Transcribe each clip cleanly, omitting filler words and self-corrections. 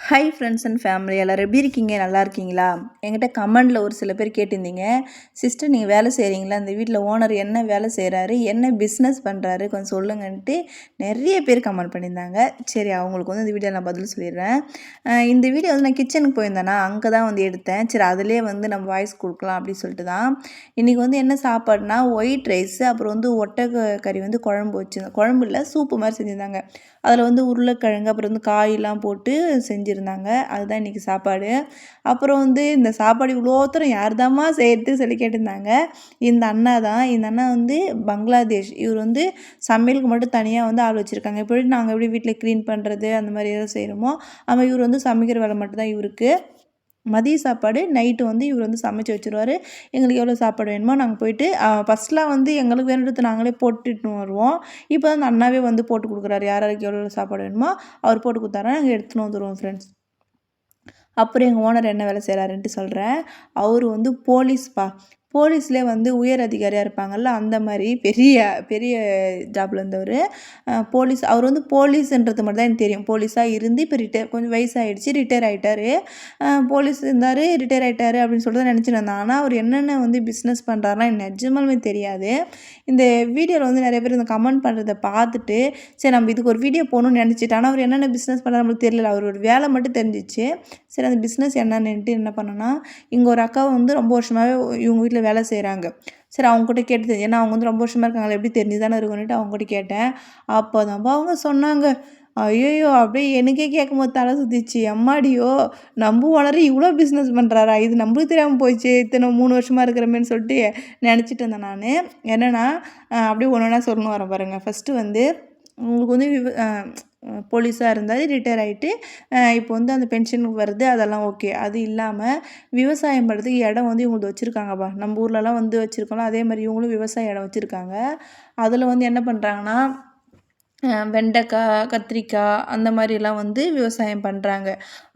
Hi friends and family எல்லோரும் எப்படி இருக்கீங்க? நல்லா இருக்கீங்களா? என்கிட்ட கமெண்டில் ஒரு சில பேர் கேட்டிருந்தீங்க, சிஸ்டர் நீங்கள் வேலை செய்கிறீங்களா? இந்த வீட்டில் ஓனர் என்ன வேலை செய்கிறாரு, என்ன பிஸ்னஸ் பண்ணுறாரு, கொஞ்சம் சொல்லுங்கன்ட்டு நிறைய பேர் கமெண்ட் பண்ணியிருந்தாங்க. சரி, அவங்களுக்கு வந்து இந்த வீடியோ நான் பதில் சொல்லிடுறேன். இந்த வீடியோ வந்து நான் கிச்சனுக்கு போயிருந்தேன்னா அங்கே தான் வந்து எடுத்தேன். சரி, அதிலே வந்து நம்ம வாய்ஸ் கொடுக்கலாம் அப்படின்னு சொல்லிட்டு தான். இன்றைக்கி வந்து என்ன சாப்பாடுனா ஒயிட் ரைஸு, அப்புறம் வந்து ஒட்டக கறி வந்து குழம்பு வச்சுருந்தேன். குழம்பு இல்லை, சூப்பு மாதிரி செஞ்சுருந்தாங்க. அதில் வந்து உருளைக்கிழங்கு அப்புறம் வந்து காயெல்லாம் போட்டு செஞ்சுருந்தாங்க. அதுதான் இன்றைக்கி சாப்பாடு. அப்புறம் வந்து இந்த சாப்பாடு இவ்வளோத்தரம் யார்தாம்மா செய்கிறது சொல்லி கேட்டிருந்தாங்க. இந்த அண்ணா தான். இந்த அண்ணா வந்து பங்களாதேஷ். இவர் வந்து சமையலுக்கு மட்டும் தனியாக வந்து ஆள் வச்சுருக்காங்க. எப்படி நாங்கள் எப்படி வீட்டில் க்ளீன் பண்ணுறது அந்த மாதிரி எதாவது செய்கிறோமோ, ஆனால் இவர் வந்து சமைக்கிற வேலை மட்டும்தான் இவருக்கு. மதிய சாப்பாடு நைட்டு வந்து இவர் வந்து சமைச்சு வச்சுருவாரு. எங்களுக்கு எவ்வளோ சாப்பாடு வேணுமோ நாங்கள் போயிட்டு ஃபஸ்ட்லாம் வந்து எங்களுக்கு வேணுன்றத நாங்களே போட்டுட்டு வருவோம். இப்போ அந்த அண்ணாவே வந்து போட்டு கொடுக்குறாரு. யார் யாருக்கு எவ்வளோ சாப்பாடு வேணுமோ அவர் போட்டு கொடுத்தாருன்னா நாங்கள் எடுத்துன்னு வந்துடுவோம் ஃப்ரெண்ட்ஸ். அப்புறம் எங்கள் ஓனர் என்ன வேலை செய்கிறாருன்ட்டு சொல்கிறேன். அவர் வந்து போலீஸ்ப்பா. போலீஸ்லேயே வந்து உயர் அதிகாரியாக இருப்பாங்கள்ல, அந்த மாதிரி பெரிய பெரிய ஜாபில் இருந்தவர். போலீஸ் அவர் வந்து போலீஸ்ன்றது மட்டும் தான் எனக்கு தெரியும். போலீஸாக இருந்து இப்போ கொஞ்சம் வயசாகிடுச்சு, ரிட்டையர் ஆகிட்டார். போலீஸ் இருந்தார், ரிட்டையர் ஆகிட்டார் அப்படின்னு சொல்லிட்டு தான் நினச்சிட்டு இருந்தேன். ஆனால் அவர் என்னென்ன வந்து பிஸ்னஸ் பண்ணுறாருன்னா எனக்கு நிஜமாலுமே தெரியாது. இந்த வீடியோவில் வந்து நிறைய பேர் இந்த கமெண்ட் பண்ணுறத பார்த்துட்டு சரி நம்ம இதுக்கு ஒரு வீடியோ போகணும்னு நினச்சிட்டு, ஆனால் அவர் என்னென்ன பிஸ்னஸ் பண்ணுறாரு நம்மளுக்கு தெரியல. அவர் ஒரு வேலை மட்டும் தெரிஞ்சிச்சு. சரி, அந்த பிஸ்னஸ் என்னன்னுட்டு என்ன பண்ணேன்னா, இங்கே ஒரு அக்கா வந்து ரொம்ப வருஷமாகவே இவங்க வீட்டில் வேலை செய்கிறாங்க. சரி, அவங்ககிட்ட கேட்டு ஏன்னா அவங்க வந்து ரொம்ப வருஷமாக இருக்காங்களா, எப்படி தெரிஞ்சு தானே இருக்குன்னுட்டு அவங்ககிட்ட கேட்டேன். அப்போ தான்ப்பா அவங்க சொன்னாங்க. ஐயோ! அப்படியே எனக்கே கேட்கும்போது தலை சுற்றிச்சு. எம்மாடியோ! நம்ம ஓனர் இவ்வளோ பிஸ்னஸ் பண்ணுறாரா, இது நம்மளுக்கு தெரியாமல் போயிடுச்சு இத்தனை 3 வருஷமாக இருக்கிறமேன்னு சொல்லிட்டு நினச்சிட்டு இருந்தேன் நான். என்னென்னா அப்படியே ஒன்று ஒன்றா சொல்லணும் வரேன் பாருங்கள். ஃபஸ்ட்டு வந்து உங்களுக்கு வந்து போலீஸாக இருந்தார், ரிட்டையர் ஆகிட்டு இப்போ வந்து அந்த பென்ஷனுக்கு வருது, அதெல்லாம் ஓகே. அது இல்லாமல் விவசாயம் பண்ணுறதுக்கு இடம் வந்து இவங்களுக்கு வச்சுருக்காங்கப்பா. நம்ம ஊர்லலாம் வந்து வச்சுருக்கோம்ல, அதே மாதிரி இவங்களும் விவசாய இடம் வச்சுருக்காங்க. அதில் வந்து என்ன பண்ணுறாங்கன்னா, வெண்டைக்காய், கத்திரிக்காய் அந்த மாதிரிலாம் வந்து விவசாயம் பண்ணுறாங்க.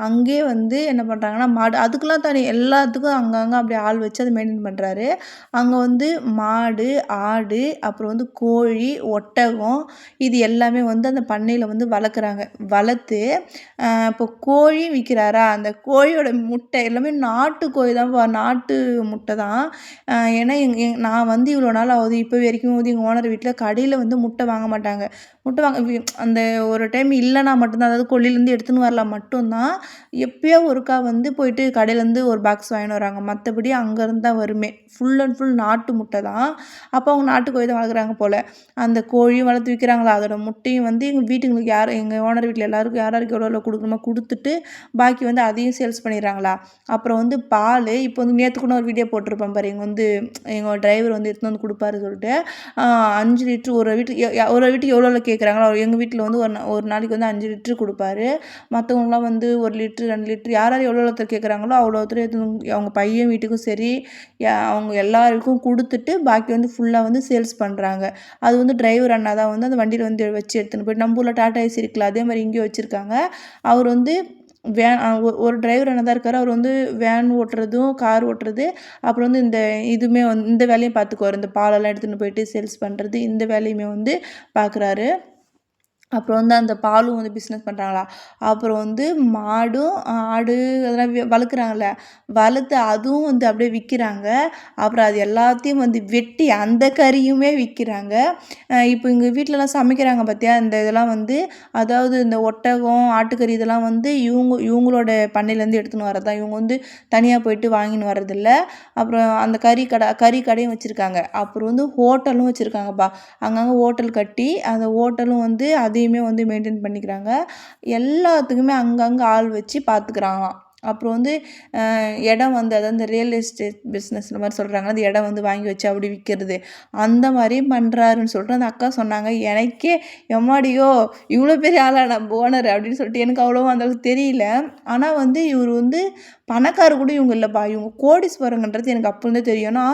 அங்கேயே வந்து என்ன பண்ணுறாங்கன்னா, மாடு அதுக்கெல்லாம் தனி எல்லாத்துக்கும் அங்கங்கே அப்படியே ஆள் வச்சு அதை மெயின்டெயின் பண்ணுறாரு. அங்கே வந்து மாடு, ஆடு, அப்புறம் வந்து கோழி, ஒட்டகம் இது எல்லாமே வந்து அந்த பண்ணையில் வந்து வளர்க்குறாங்க. வளர்த்து இப்போ கோழி விற்கிறாரா, அந்த கோழியோட முட்டை எல்லாமே நாட்டு கோழி தான்ப்பா, நாட்டு முட்டை தான். ஏன்னா நான் வந்து இவ்வளோ நாள் ஆகுது, இப்போ வரைக்கும் வந்து எங்கள் ஓனர் வீட்டில் கடையில் வந்து முட்டை வாங்க மாட்டாங்க. முட்டை வாங்க அந்த ஒரு டைம் இல்லைனா மட்டும்தான், அதாவது கொல்லையிலேருந்து எடுத்துன்னு வரலாம் மட்டும்தான். எப்பயோ ஒருக்கா வந்து போயிட்டு கடையிலேருந்து ஒரு பாக்ஸ் வாங்கின்னு வராங்க. மற்றபடி அங்கேருந்து தான் வருமே. ஃபுல் அண்ட் ஃபுல் நாட்டு முட்டை தான். அப்போ அவங்க நாட்டு கோழி தான் வளர்க்குறாங்க போல். அந்த கோழியும் வளர்த்து விற்கிறாங்களா, அதோட முட்டையும் வந்து எங்கள் வீட்டுங்களுக்கு எங்கள் ஓனர் வீட்டில் எல்லாருக்கும் யாருக்கு எவ்வளோ கொடுக்கணுமோ கொடுத்துட்டு பாக்கி வந்து அதையும் சேல்ஸ் பண்ணிடுறாங்களா. அப்புறம் வந்து பால் இப்போ வந்து நேற்று கூட ஒரு வீடியோ போட்டிருப்பேன் பாரு. இங்கே வந்து எங்கள் டிரைவர் வந்து எடுத்துன்னு வந்து கொடுப்பாரு சொல்லிட்டு 5 லிட்ரு ஒரு வீட்டுக்கு எவ்வளோ கேட்குறாங்களோ, எங்கள் வீட்டில் வந்து ஒரு நாளைக்கு வந்து 5 லிட்ரு கொடுப்பாரு. மற்றவங்களாம் வந்து 1 லிட்ரு 2 லிட்ரு யார் யார் எவ்வளோ கேட்குறாங்களோ அவ்வளோ அவங்க பையன் வீட்டுக்கும் சரி அவங்க எல்லாருக்கும் கொடுத்துட்டு பாக்கி வந்து ஃபுல்லாக வந்து சேல்ஸ் பண்ணுறாங்க. அது வந்து டிரைவர் அண்ணா தான் வந்து அந்த வண்டியில் வந்து வச்சு எடுத்துன்னு போய்ட்டு, நம்ம ஊரில் டாடா ஏசி இருக்குல்ல அதே மாதிரி இங்கேயும் வச்சுருக்காங்க. அவர் வந்து வேன் ஒரு டிரைவர் அண்ணா தான் இருக்கார். அவர் வந்து வேன் ஓட்டுறதும் கார் ஓட்டுறது, அப்புறம் வந்து இதுவுமே வந்து இந்த வேலையும் பார்த்துக்குவார். இந்த பாலெல்லாம் எடுத்துகிட்டு போயிட்டு சேல்ஸ் பண்ணுறது, இந்த வேலையுமே வந்து பார்க்குறாரு. அப்புறம் வந்து அந்த பாலும் வந்து பிஸ்னஸ் பண்ணுறாங்களா. அப்புறம் வந்து மாடும், ஆடு அதெல்லாம் வளர்க்குறாங்கல்ல, வளர்த்து அதுவும் வந்து அப்படியே விற்கிறாங்க. அப்புறம் அது எல்லாத்தையும் வந்து வெட்டி அந்த கறியுமே விற்கிறாங்க. இப்போ எங்கள் வீட்டிலலாம் சமைக்கிறாங்க பார்த்தியா, இந்த இதெல்லாம் வந்து அதாவது இந்த ஒட்டகம், ஆட்டுக்கறி இதெல்லாம் வந்து இவங்களோட பண்ணையிலேருந்து எடுத்துன்னு வரது தான். இவங்க வந்து தனியாக போயிட்டு வாங்கின்னு வரதில்ல. அப்புறம் அந்த கறி கடையும் வச்சுருக்காங்க. அப்புறம் வந்து ஹோட்டலும் வச்சுருக்காங்கப்பா. அங்கங்கே ஹோட்டல் கட்டி அந்த ஹோட்டலும் வந்து அதையுமே வந்து மெயின்டைன் பண்ணிக்கிறாங்க. எல்லாத்துக்குமே அங்கங்கே ஆள் வச்சு பார்த்துக்கிறாங்களாம். அப்புறம் வந்து இடம் வந்து அதாவது இந்த ரியல் எஸ்டேட் பிஸ்னஸ் இந்த மாதிரி சொல்கிறாங்க, அந்த இடம் வந்து வாங்கி வச்சு அப்படி விற்கிறது அந்த மாதிரியும் பண்ணுறாருன்னு சொல்லிட்டு அந்த அக்கா சொன்னாங்க. எனக்கே எம்மாடியோ இவ்வளோ பெரிய ஆளா நம்ம ஓனர் அப்படின்னு சொல்லிட்டு எனக்கு அவ்வளோவா அந்தளவுக்கு தெரியல. ஆனால் வந்து இவர் வந்து பணக்கார கூட இவங்க இல்லைப்பா, இவங்க கோடீஸ்வரங்கன்றது எனக்கு அப்போருந்தே தெரியும். ஏன்னா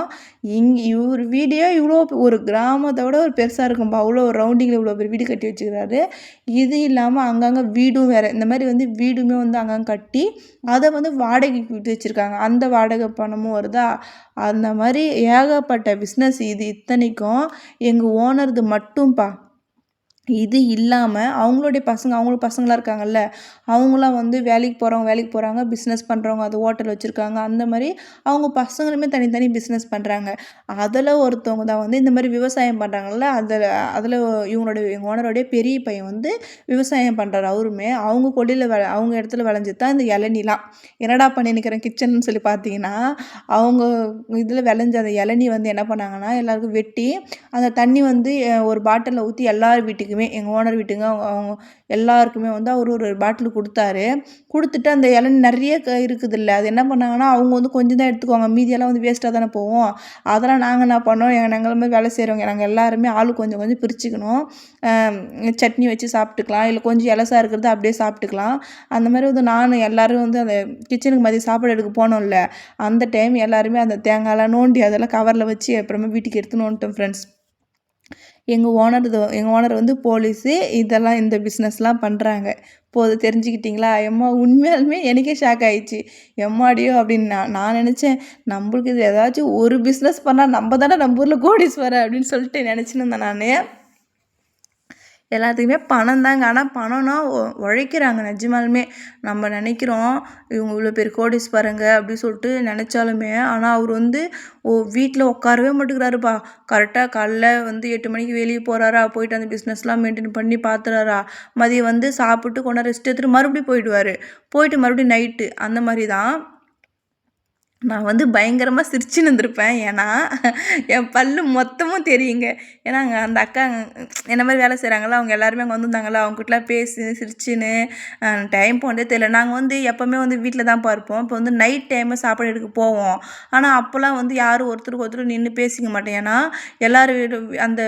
இவர் வீடியோ இவ்வளோ ஒரு கிராமத்தை விட ஒரு பெருசாக இருக்கும்பா. அவ்வளோ ஒரு ரவுண்டிங்கில் இவ்வளோ பெரிய வீடு கட்டி வச்சுக்கிறாரு. இது இல்லாமல் அங்கங்கே வீடும் வேறு இந்த மாதிரி வந்து வீடுமே வந்து அங்கங்கே கட்டி அதை வந்து வாடகைக்கு விட்டு வச்சுருக்காங்க. அந்த வாடகை பணமும் வருதா. அந்த மாதிரி ஏகப்பட்ட பிஸ்னஸ். இது இத்தனைக்கும் எங்கள் ஓனர்து மட்டும்ப்பா. இது இல்லாம அவங்களுடைய பசங்க அவங்களுக்கு பசங்களாம் இருக்காங்கல்ல, அவங்களாம் வந்து வேலைக்கு போறாங்க, பிஸ்னஸ் பண்றவங்க, அது ஹோட்டல் வச்சிருக்காங்க. அந்த மாரி அவங்க பசங்களுமே தனித்தனி பிஸ்னஸ் பண்றாங்க. அதுல ஒருத்தவங்க தான் வந்து இந்த மாரி விவசாயம் பண்றாங்கல்ல, அதுல அதுல எங்க ஓனருடைய பெரிய பையன் வந்து விவசாயம் பண்றாரு அவருமே. அவங்க கொல்லையில அவங்க இடத்துல விளைஞ்சது தான் இந்த இளநிலாம். என்னடா பண்ணின்னுக்கிறேன் கிச்சன்னு சொல்லி பார்த்தீங்கன்னா, அவங்க இதுல விளைஞ்ச அந்த இளநீ வந்து என்ன பண்ணாங்கன்னா, எல்லாருக்கும் வெட்டி அந்த தண்ணி வந்து ஒரு பாட்டில்ல ஊத்தி எல்லார் வீட்டுக்குமே, எங்க ஓனர் வீட்டுங்க, அவங்க அவங்க எல்லாருக்குமே வந்து அவரு ஒரு பாட்டில் குடுத்தாரு. குடுத்துட்டு அந்த இளநீ நெறைய இருக்குதுல்ல, அது என்ன பண்ணாங்கன்னா, அவங்க வந்து கொஞ்சம் தான் எடுத்துக்குவாங்க. மீதியெல்லாம் வந்து வேஸ்ட்டா தானே போகும். அதெல்லாம் நாங்க என்ன பண்ணோம், எங்கள மாரி வேலை செய்றவங்க நாங்க எல்லாருமே ஆளுக்கு கொஞ்சம் கொஞ்சம் பிரிச்சுக்கணும். சட்னி வச்சு சாப்பிட்டுக்கலாம். இல்ல கொஞ்சம் எலசா இருக்கிறத அப்படியே சாப்பிட்டுக்கலாம். அந்த மாரி வந்து நானும் எல்லாரும் வந்து அந்த கிச்சனுக்கு மதியம் சாப்பாடு எடுக்க போனோம்ல, அந்த டைம் எல்லாருமே அந்த தேங்காய்லாம் நோண்டி அதெல்லாம் கவர்ல வச்சு அப்புறமா வீட்டுக்கு எடுத்துன்னு வந்துட்டோம் ஃப்ரெண்ட்ஸ். எங்க ஓனர் வந்து போலீஸு. இதெல்லாம் இந்த பிஸ்னஸ்லாம் பண்றாங்க. தெரிஞ்சுக்கிட்டீங்களா? எம்மா உண்மையாலுமே எனக்கே ஷாக் ஆயிடுச்சு. எம்மாடியோ! அப்படின்னு நான் நெனச்சேன், நம்பளுக்கு இது ஏதாச்சும் ஒரு பிஸ்னஸ் பண்ணா நம்ப தானே நம்ப ஊர்ல கோடீஸ்வரர் அப்படின்னு சொல்லிட்டு நெனச்சுன்னு இருந்தேன் நானு. எல்லாத்துக்குமே பணம் தாங்க. ஆனா பணம்னா உழைக்கிறாங்க நிஜமாலுமே. நம்ம நெனைக்கிறோம், இவங்க இவ்வளோ பெரிய கோடீஸ்வரங்க அப்படி சொல்லிட்டு நெனச்சாலுமே, ஆனா அவரு வந்து வீட்ல உட்காரவே மாட்டேங்கிறாருப்பா. கரெக்ட்டா காலைல வந்து 8 மணிக்கு வெளிய போறாரா, போயிட்டு அந்த பிஸ்னஸ்லாம் மெயின்டெயின் பண்ணி பார்த்துறாரா, மதியம் வந்து சாப்பிட்டு கொஞ்ச நேரம் ரெஸ்ட் எடுத்துட்டு மறுபடியும் போயிடுவாரு. போயிட்டு மறுபடியும் நைட்டு அந்த மாரி தான். நான் வந்து பயங்கரமா சிரிச்சுன்னு இருந்திருப்பேன். ஏன்னா, என் பல்லு மொத்தமும் தெரியுங்க. ஏன்னா, அங்க அந்த அக்கா என்ன மாரி வேலை செய்றாங்கல்ல, அவங்க எல்லாருமே அங்க வந்திருந்தாங்கல்ல, அவங்ககிட்டலாம் பேசி சிரிச்சுன்னு டைம் போனதே தெரியல. நாங்க வந்து எப்பவுமே வந்து வீட்ல தான்ப்பா இருப்போம். இப்போ வந்து நைட் டைமு சாப்பாடு எடுக்க போவோம். ஆனா, அப்போலாம் வந்து யாரும் ஒருத்தருக்கு ஒருத்தர் நின்னு பேசிக்க மாட்டோம். ஏன்னா, எல்லாரும் வீடு அந்த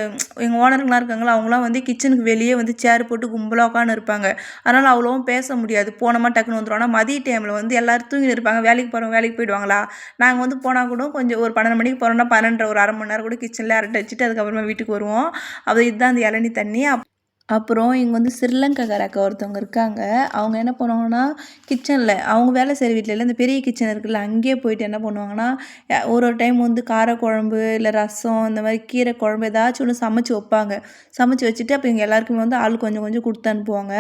எங்க ஓனருங்கலாம் இருக்காங்கல்ல, அவங்கலாம் வந்து கிச்சனுக்கு வெளியே வந்து சேர் போட்டு கும்பலா உட்காந்து இருப்பாங்க. அதனால அவ்வளவும் பேச முடியாது. போனோமா டக்குனு வந்துருவோம். ஆனா, மதிய டைம்ல வந்து எல்லாரும் தூங்கின்னு இருப்பாங்க. வேலைக்கு போறவங்க வேலைக்கு போயிடுவாங்களா? நாங்க வந்து போனா கூட கொஞ்சம் ஒரு 12 மணிக்கு போறோம்னா 12:30 ஒரு 1/2 மணி நேரம் கூட கிச்சன்ல அரட்டை அடிச்சுட்டு அதுக்கப்புறமா வீட்டுக்கு வருவோம். அது இதுதான் அந்த இளநீ தண்ணி. அப்புறம் இங்க வந்து ஸ்ரீலங்காக்கார அக்கா ஒருத்தவங்க இருக்காங்க. அவங்க என்ன பண்ணுவாங்கன்னா, கிச்சன்ல அவங்க வேலை செய்ற வீட்ல இல்ல, இந்த பெரிய கிச்சன் இருக்குல்ல, அங்கேயே போயிட்டு என்ன பண்ணுவாங்கன்னா, ஒரு ஒரு டைம் வந்து காரக்குழம்பு, இல்ல ரசம், இந்த மாரி கீரை குழம்பு ஏதாச்சும் ஒண்ணு சமைச்சு வப்பாங்க. சமைச்சு வச்சுட்டு, அப்ப எங்க எல்லாருக்குமே வந்து ஆளுக்கு கொஞ்சம் கொஞ்சம் குடுத்து அனுப்புவாங்க.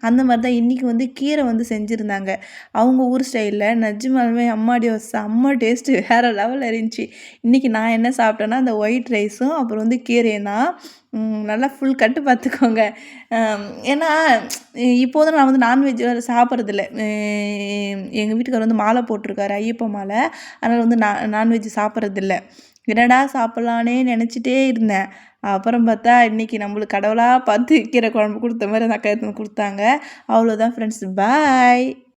அந்த மாரி தான் இன்னைக்கு வந்து கீரை வந்து செஞ்சிருந்தாங்க. அவங்க ஊர் ஸ்டைல்ல. நிஜமாலுமே அம்மாடியோ! செம்ம டேஸ்ட்டு வேற லெவல்ல இருந்துச்சு. இன்னைக்கு நான் என்ன சாப்பிட்டேன்னா, அந்த ஒயிட் ரைஸும், அப்புறம் வந்து கீரையும் தான். நல்லா ஃபுல் கட்டு பார்த்துக்கோங்க. ஏன்னா, இப்போதான் நான் வந்து நான்வெஜ் வேற சாப்பிட்றதில்ல. எங்க வீட்டுக்காரர் வந்து மாலை போட்டிருக்காரு, ஐயப்ப மாலை. அதனால வந்து நான்வெஜ் சாப்பிட்றதில்ல. என்னடா சாப்பிட்லான்னே நெனச்சிட்டே இருந்தேன். அப்புறம் பார்த்தா, இன்னைக்கு நம்மளுக்கு கடவுளா பார்த்து கீரை குழம்பு குடுத்த மாரி அந்த அக்கா எடுத்துன்னு வந்து குடுத்தாங்க. அவ்வளோதான் ஃப்ரெண்ட்ஸ். பாய்.